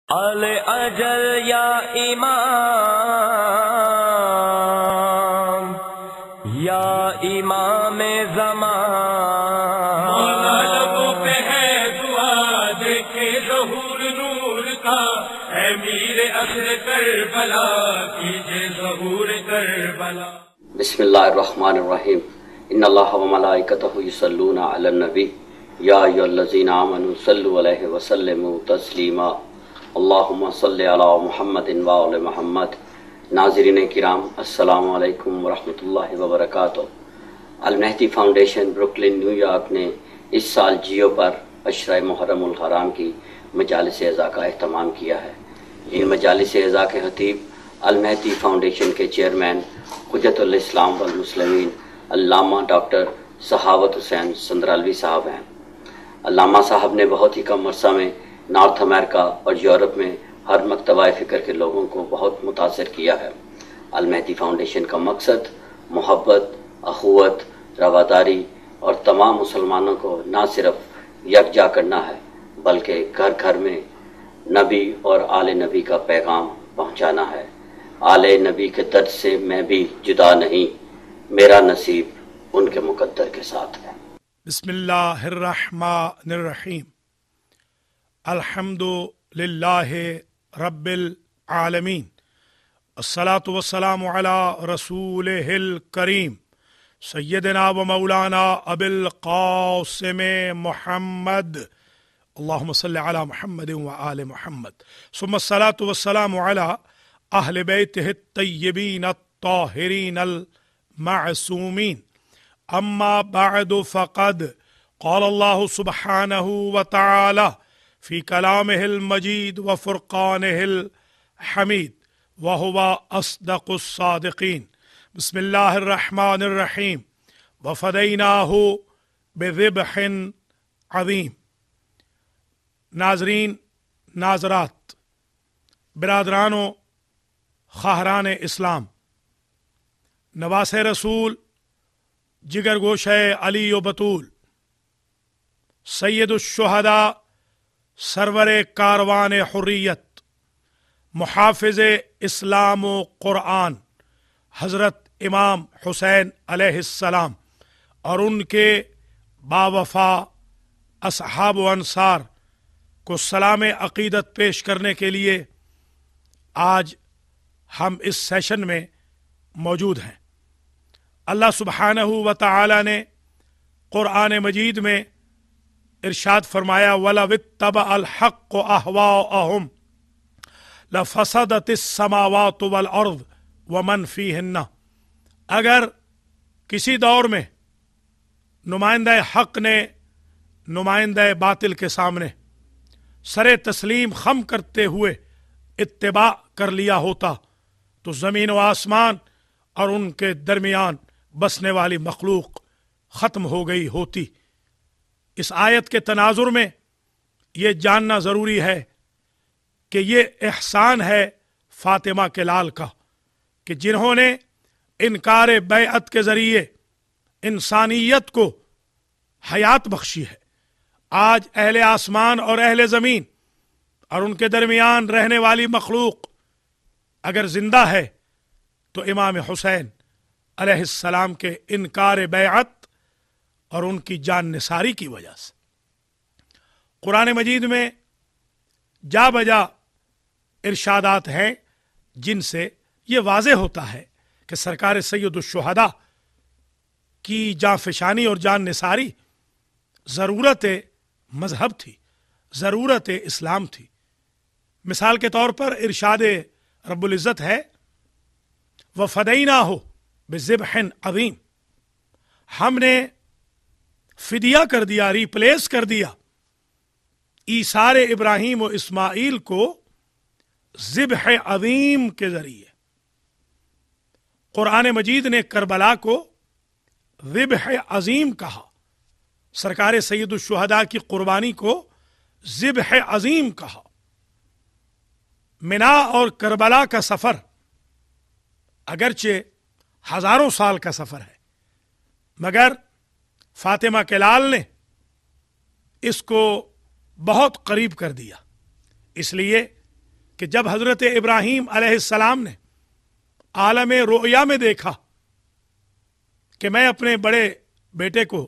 اجل یا امام یا امام زمان، مولا لبوں پہ ہے دعا دیکھے ظہور نور کا، اے میر عصر کربلا کیجے ظہور کربلا۔ بسم اللہ الرحمن الرحیم۔ ان اللہ وملائکتہ یصلون علی النبی یا ایھا الذین آمنوا صلوا علیہ وسلموا تسلیما۔ اللہم صلی علی محمد وآل محمد۔ ناظرین کرام، السلام علیکم ورحمۃ اللہ وبرکاتہ۔ المہدی فاؤنڈیشن بروکلن نیو یارک نے اس سال جیو پر عشرہ محرم الحرام کی مجالس اعزاء کا اہتمام کیا ہے۔ ان مجالس اعزاء کے خطیب المہدی فاؤنڈیشن کے چیئرمین حجت الاسلام والمسلمین علامہ ڈاکٹر سخاوت حسین سندرالوی صاحب ہیں۔ علامہ صاحب نے بہت ہی کم عرصہ میں نارتھ امریکہ اور یورپ میں ہر مکتبہ فکر کے لوگوں کو بہت متاثر کیا ہے۔ المہدی فاؤنڈیشن کا مقصد محبت، اخوت، رواداری اور تمام مسلمانوں کو نہ صرف یکجا کرنا ہے بلکہ گھر گھر میں نبی اور آل نبی کا پیغام پہنچانا ہے۔ آل نبی کے درد سے میں بھی جدا نہیں، میرا نصیب ان کے مقدر کے ساتھ ہے۔ بسم اللہ الرحمن الرحیم۔ الحمد للہ رب العالمین، الصلاۃ والسلام علی رسولہ الکریم سیدنا و مولانا ابی القاسم محمد، اللہم صلی علی محمد وآل محمد، ثم الصلاۃ والسلام علی اہل بیتہ الطیبین الطاہرین المعصومین۔ اما بعد فقد قال اللہ سبحانہ وتعالی فی کلامہ المجید وفرقانہ الحمید وہو اصدق الصادقین۔ بسم اللہ الرحمن الرحیم۔ وفدیناہ بذبح عظیم۔ ناظرین، ناظرات، برادران و خواہران اسلام، نواس رسول، جگر گوشہ علی و بطول، سید الشہداء، سرور کاروان حریت، محافظ اسلام و قرآن حضرت امام حسین علیہ السلام اور ان کے باوفا اصحاب و انصار کو سلام عقیدت پیش کرنے کے لیے آج ہم اس سیشن میں موجود ہیں۔ اللہ سبحانہ و تعالی نے قرآن مجید میں ارشاد فرمایا وَلَوِ اتَّبَعَ الْحَقُّ أَهْوَاءَهُمْ لَفَسَدَتِ السَّمَاوَاتُ وَالْأَرْضُ وَمَنْ فِيهِنَّ۔ اگر کسی دور میں نمائندہ حق نے نمائندہ باطل کے سامنے سر تسلیم خم کرتے ہوئے اتباع کر لیا ہوتا تو زمین و آسمان اور ان کے درمیان بسنے والی مخلوق ختم ہو گئی ہوتی۔ اس آیت کے تناظر میں یہ جاننا ضروری ہے کہ یہ احسان ہے فاطمہ کے لال کا کہ جنہوں نے انکار بیعت کے ذریعے انسانیت کو حیات بخشی ہے۔ آج اہل آسمان اور اہل زمین اور ان کے درمیان رہنے والی مخلوق اگر زندہ ہے تو امام حسین علیہ السلام کے انکار بیعت اور ان کی جان نثاری کی وجہ سے۔ قرآن مجید میں جا بجا ارشادات ہیں جن سے یہ واضح ہوتا ہے کہ سرکار سید الشہداء کی جاں فشانی اور جان نثاری ضرورت مذہب تھی، ضرورت اسلام تھی۔ مثال کے طور پر ارشاد رب العزت ہے وَفَدَيْنَاهُ بِذِبْحٍ عَظِيمٍ، ہم نے فدیہ کر دیا، ریپلیس کر دیا ایثار ابراہیم و اسماعیل کو ذبح عظیم کے ذریعے۔ قرآن مجید نے کربلا کو ذبح عظیم کہا، سرکار سید الشہداء کی قربانی کو ذبح عظیم کہا۔ منا اور کربلا کا سفر اگرچہ ہزاروں سال کا سفر ہے مگر فاطمہ کے لال نے اس کو بہت قریب کر دیا، اس لیے کہ جب حضرت ابراہیم علیہ السلام نے عالم رؤیا میں دیکھا کہ میں اپنے بڑے بیٹے کو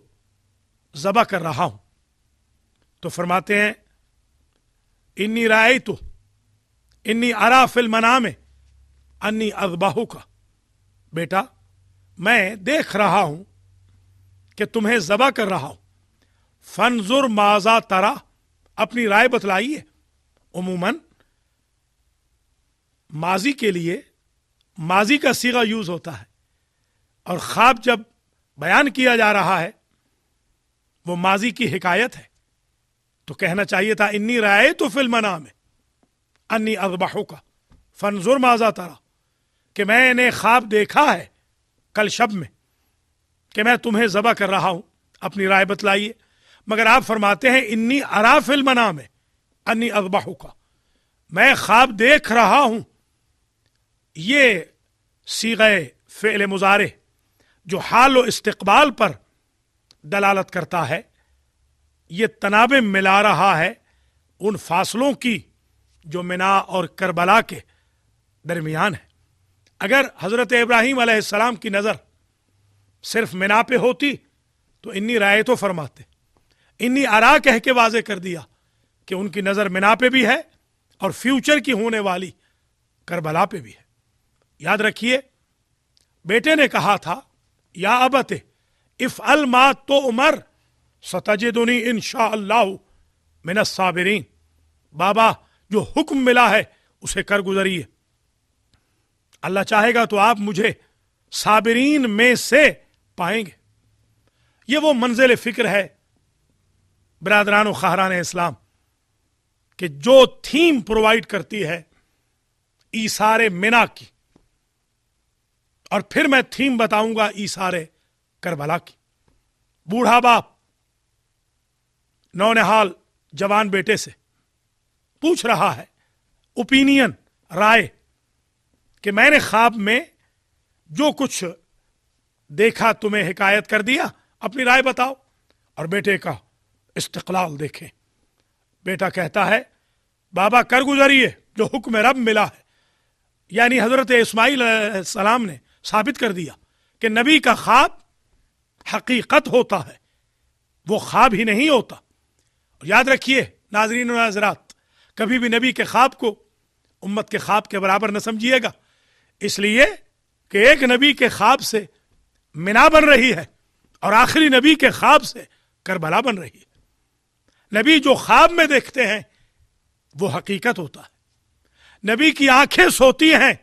ذبح کر رہا ہوں، تو فرماتے ہیں انی رأیتو انی ارا فی المنام انی اذبحک، بیٹا میں دیکھ رہا ہوں کہ تمہیں ذبح کر رہا ہوں، فانظر ماذا ترا، اپنی رائے بتلائیے۔ عموماً ماضی کے لیے ماضی کا صیغہ یوز ہوتا ہے، اور خواب جب بیان کیا جا رہا ہے وہ ماضی کی حکایت ہے، تو کہنا چاہیے تھا انی رأیت فی المنام انی اذبحک فانظر ماذا ترا، کہ میں نے خواب دیکھا ہے کل شب میں کہ میں تمہیں ذبح کر رہا ہوں، اپنی رائے بتلائیے۔ مگر آپ فرماتے ہیں انی ارا فی المنام انی اذبحک، میں خواب دیکھ رہا ہوں۔ یہ صیغہ فعل مضارع جو حال و استقبال پر دلالت کرتا ہے، یہ تنابیں ملا رہا ہے ان فاصلوں کی جو منا اور کربلا کے درمیان ہے۔ اگر حضرت ابراہیم علیہ السلام کی نظر صرف منا پہ ہوتی تو انی رائے تو فرماتے، انی ارا کہہ کے واضح کر دیا کہ ان کی نظر منا پہ بھی ہے اور فیوچر کی ہونے والی کربلا پہ بھی ہے۔ یاد رکھیے بیٹے نے کہا تھا یا ابت افعل ما تؤمر ستجدنی انشاءاللہ من الصابرین، بابا جو حکم ملا ہے اسے کر گزریے، اللہ چاہے گا تو آپ مجھے صابرین میں سے پائیں گے۔ یہ وہ منزل فکر ہے برادران و خواہران اسلام کہ جو تھیم پرووائڈ کرتی ہے ایثار منا کی، اور پھر میں تھیم بتاؤں گا ایثار کربلا کی۔ بوڑھا باپ نونہال جوان بیٹے سے پوچھ رہا ہے اوپینین، رائے، کہ میں نے خواب میں جو کچھ دیکھا تمہیں حکایت کر دیا، اپنی رائے بتاؤ۔ اور بیٹے کا استقلال دیکھیں، بیٹا کہتا ہے بابا کر گزریے جو حکم رب ملا ہے۔ یعنی حضرت اسماعیل علیہ السلام نے ثابت کر دیا کہ نبی کا خواب حقیقت ہوتا ہے، وہ خواب ہی نہیں ہوتا۔ یاد رکھیے ناظرین و ناظرات، کبھی بھی نبی کے خواب کو امت کے خواب کے برابر نہ سمجھیے گا، اس لیے کہ ایک نبی کے خواب سے منا بن رہی ہے اور آخری نبی کے خواب سے کربلا بن رہی ہے۔ نبی جو خواب میں دیکھتے ہیں وہ حقیقت ہوتا ہے۔ نبی کی آنکھیں سوتی ہیں،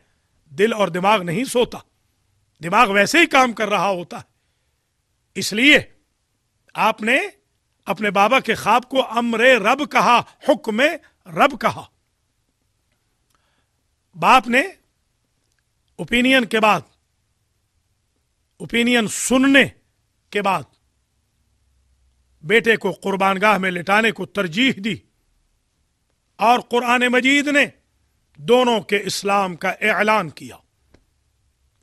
دل اور دماغ نہیں سوتا، دماغ ویسے ہی کام کر رہا ہوتا ہے۔ اس لیے آپ نے اپنے بابا کے خواب کو امر رب کہا، حکم رب کہا۔ باپ نے اوپینین کے بعد، اوپینین سننے کے بعد بیٹے کو قربان گاہ میں لٹانے کو ترجیح دی، اور قرآن مجید نے دونوں کے اسلام کا اعلان کیا۔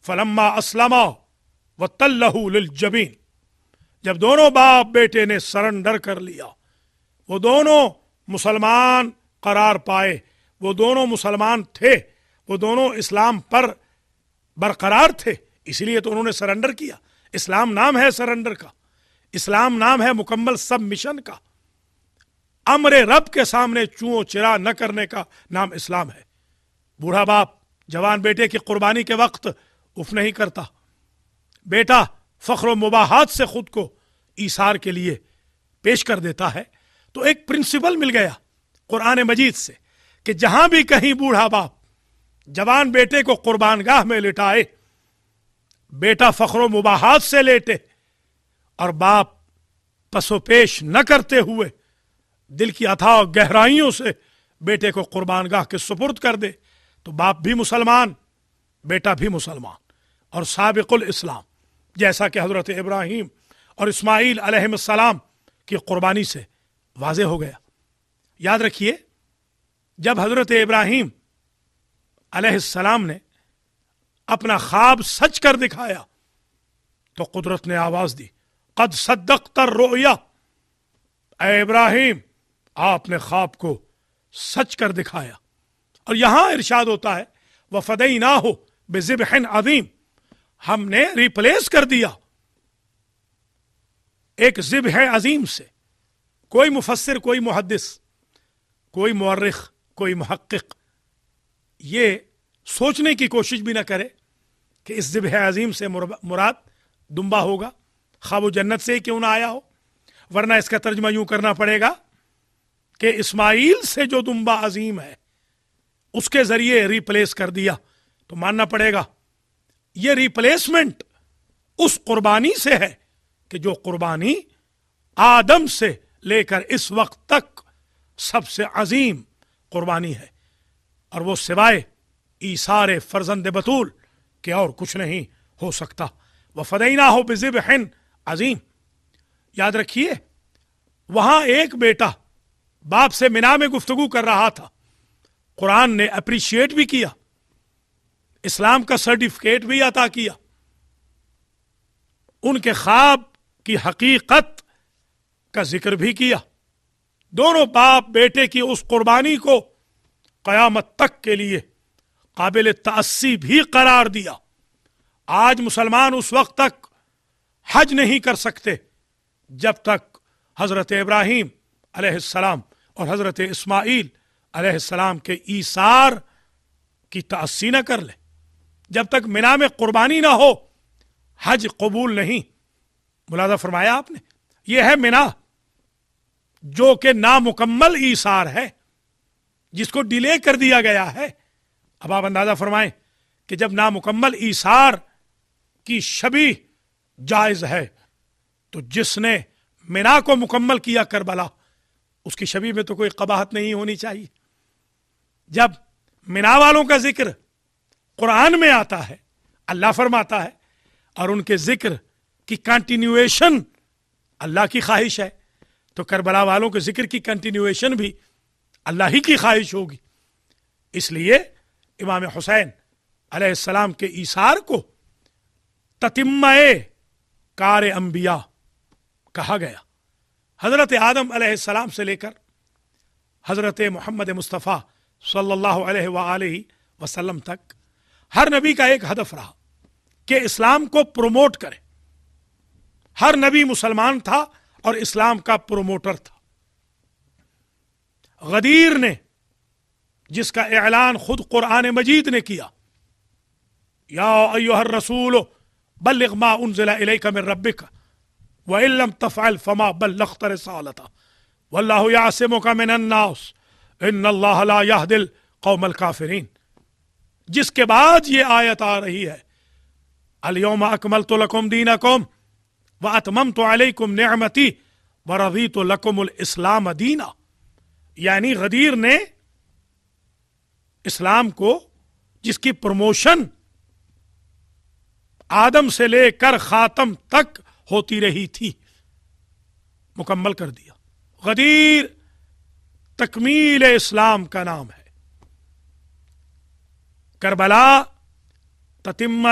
فلما اسلما وتلہ للجبین، جب دونوں باپ بیٹے نے سرنڈر کر لیا، وہ دونوں مسلمان قرار پائے، وہ دونوں مسلمان تھے، وہ دونوں اسلام پر برقرار تھے، اس لیے تو انہوں نے سرنڈر کیا۔ اسلام نام ہے سرنڈر کا، اسلام نام ہے مکمل سب مشن کا۔ امر رب کے سامنے چوں چرا نہ کرنے کا نام اسلام ہے۔ بوڑھا باپ جوان بیٹے کی قربانی کے وقت اف نہیں کرتا، بیٹا فخر و مباحات سے خود کو ایثار کے لیے پیش کر دیتا ہے۔ تو ایک پرنسپل مل گیا قرآن مجید سے کہ جہاں بھی کہیں بوڑھا باپ جوان بیٹے کو قربان گاہ میں لٹائے، بیٹا فخر و مباحات سے لیٹے اور باپ پس و پیش نہ کرتے ہوئے دل کی اتھاہ گہرائیوں سے بیٹے کو قربان گاہ کے سپرد کر دے، تو باپ بھی مسلمان، بیٹا بھی مسلمان، اور سابق الاسلام، جیسا کہ حضرت ابراہیم اور اسماعیل علیہ السلام کی قربانی سے واضح ہو گیا۔ یاد رکھیے جب حضرت ابراہیم علیہ السلام نے اپنا خواب سچ کر دکھایا تو قدرت نے آواز دی قد صدقت الرؤیا، اے ابراہیم آپ نے خواب کو سچ کر دکھایا۔ اور یہاں ارشاد ہوتا ہے وَفَدَيْنَاهُ بِذِبْحٍ عَظِيمٍ، ہم نے ریپلیس کر دیا ایک ذبح عظیم سے۔ کوئی مفسر، کوئی محدث، کوئی مورخ، کوئی محقق یہ سوچنے کی کوشش بھی نہ کرے کہ اس ذبح عظیم سے مراد دمبا ہوگا، خواہ وہ جنت سے کیوں نہ آیا ہو، ورنہ اس کا ترجمہ یوں کرنا پڑے گا کہ اسماعیل سے جو دمبا عظیم ہے اس کے ذریعے ریپلیس کر دیا، تو ماننا پڑے گا یہ ریپلیسمنٹ اس قربانی سے ہے کہ جو قربانی آدم سے لے کر اس وقت تک سب سے عظیم قربانی ہے، اور وہ سوائے ایثار فرزند بطول کہ اور کچھ نہیں ہو سکتا۔ وَفَدَيْنَاهُ بِذِبْحٍ عظیم۔ یاد رکھیے وہاں ایک بیٹا باپ سے منا میں گفتگو کر رہا تھا، قرآن نے اپریشیٹ بھی کیا، اسلام کا سرٹیفکیٹ بھی عطا کیا، ان کے خواب کی حقیقت کا ذکر بھی کیا، دونوں باپ بیٹے کی اس قربانی کو قیامت تک کے لیے قابل تأسی بھی قرار دیا۔ آج مسلمان اس وقت تک حج نہیں کر سکتے جب تک حضرت ابراہیم علیہ السلام اور حضرت اسماعیل علیہ السلام کے ایثار کی تأسی نہ کر لے، جب تک منا میں قربانی نہ ہو حج قبول نہیں۔ ملاحظہ فرمایا آپ نے، یہ ہے منا جو کہ نامکمل ایثار ہے، جس کو ڈیلے کر دیا گیا ہے۔ اب آپ اندازہ فرمائیں کہ جب نامکمل ایثار کی شبیہ جائز ہے تو جس نے منا کو مکمل کیا کربلا، اس کی شبیہ میں تو کوئی قباحت نہیں ہونی چاہیے۔ جب منا والوں کا ذکر قرآن میں آتا ہے، اللہ فرماتا ہے، اور ان کے ذکر کی کنٹینیویشن اللہ کی خواہش ہے، تو کربلا والوں کے ذکر کی کنٹینیویشن بھی اللہ ہی کی خواہش ہوگی۔ اس لیے امام حسین علیہ السلام کے ایثار کو تتمہ کار انبیاء کہا گیا۔ حضرت آدم علیہ السلام سے لے کر حضرت محمد مصطفیٰ صلی اللہ علیہ وآلہ وسلم تک ہر نبی کا ایک ہدف رہا کہ اسلام کو پروموٹ کرے۔ ہر نبی مسلمان تھا اور اسلام کا پروموٹر تھا۔ غدیر نے، جس کا اعلان خود قرآن مجید نے کیا، یا ایھا الرسول بلغ ما انزل الیک من ربک وان لم تفعل فما بلغت رسالته واللہ یعصمک من الناس ان اللہ لا یہدی القوم الکافرین، جس کے بعد یہ آیت آ رہی ہے الیوم اکملت لکم دینکم واتممت علیکم نعمتی ورضیت لکم الاسلام دینا۔ یعنی غدیر نے اسلام کو، جس کی پروموشن آدم سے لے کر خاتم تک ہوتی رہی تھی، مکمل کر دیا۔ غدیر تکمیل اسلام کا نام ہے۔ کربلا تتمہ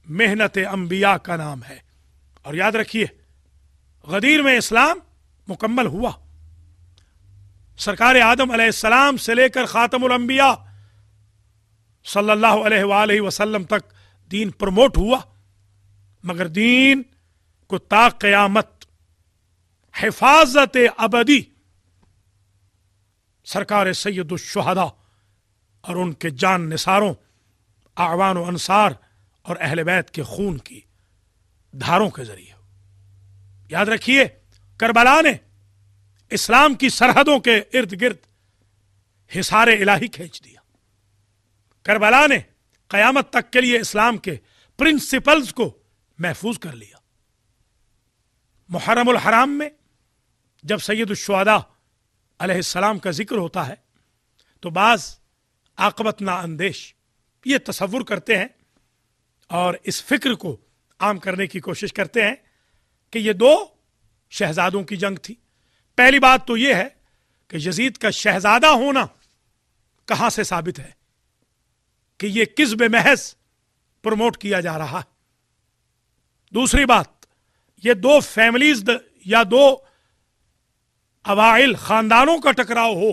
محنت انبیاء کا نام ہے۔ اور یاد رکھیے غدیر میں اسلام مکمل ہوا، سرکار آدم علیہ السلام سے لے کر خاتم الانبیاء صلی اللہ علیہ وآلہ وسلم تک دین پروموٹ ہوا، مگر دین کو تا قیامت حفاظت ابدی سرکار سید الشہداء اور ان کے جان نثاروں، اعوان و انصار اور اہل بیت کے خون کی دھاروں کے ذریعے۔ یاد رکھیے کربلا نے اسلام کی سرحدوں کے ارد گرد حصار الہی کھینچ دیا۔ کربلا نے قیامت تک کے لیے اسلام کے پرنسپلز کو محفوظ کر لیا۔ محرم الحرام میں جب سید الشہداء علیہ السلام کا ذکر ہوتا ہے تو بعض عاقبت نااندیش یہ تصور کرتے ہیں اور اس فکر کو عام کرنے کی کوشش کرتے ہیں کہ یہ دو شہزادوں کی جنگ تھی۔ پہلی بات تو یہ ہے کہ یزید کا شہزادہ ہونا کہاں سے ثابت ہے کہ یہ کذب محض پروموٹ کیا جا رہا ہے۔ دوسری بات، یہ دو فیملیز یا دو اوائل خاندانوں کا ٹکراؤ ہو